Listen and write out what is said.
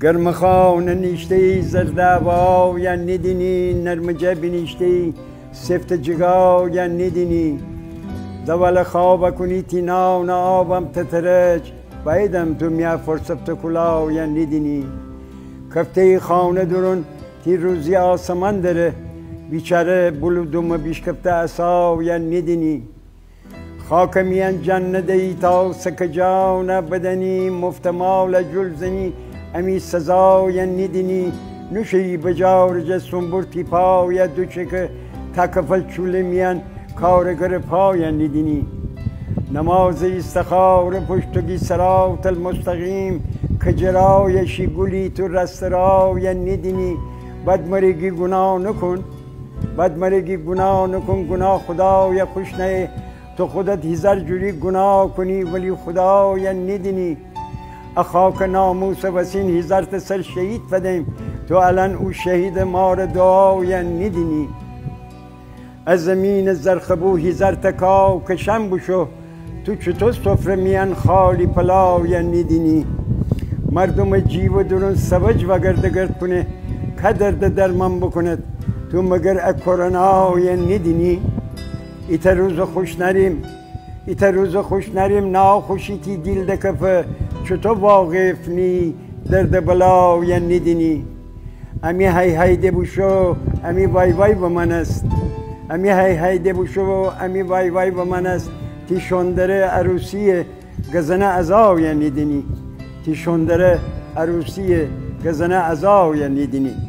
گرمخان نیشته زردابا یا ندینی نرمجه بنیشته سفت جگا یا ندینی دول خواب کنی تینا و آبم تترج بایدم تو میا فرصت کلا یا ندینی کفته خانه درون تی روزی آسمان داره بیچاره بلودوم بیشکفته اصا یا ندینی خاک میان جنده ای تا سکجان بدنی مفتمال جلزنی امی سزا یا ندینی نوشی بجار جسم برتی پا یا دوچه تکفل چوله میان کارگر پا یا ندینی نماز استخار پشتگی سرات المستقیم کجرای شیگولی تو رسترا یا ندینی بدمرگی گناه نکن بدمرگی گناه نکن گناه خدا یا خوش نه تو خودت هزار جوری گناه کنی ولی خدا یا ندینی اخاک ناموس وسین هزار سر شهید فدیم تو الان او شهید مار دعا یا ندینی از زمین زرخبو هزار تکاو کشم بشو تو چطور سفره میان خالی پلاو یا ندینی مردم جیو درون سوج و گرد کنه که درد درمان بکند تو مگر کرونا یا ندینی ایتا روز خوش نریم ایتا روز خوش نریم ناخوشیتی دیل دکفه چطور واقف نی درد بلا یا ندینی امی های ده بوشو امی وای وای با من است امی های ده بوشو امی وای وای با من است تی شندره عروسی گزنه ازاو یا ندینی تی شندره عروسی گزنه ازاو یا ندینی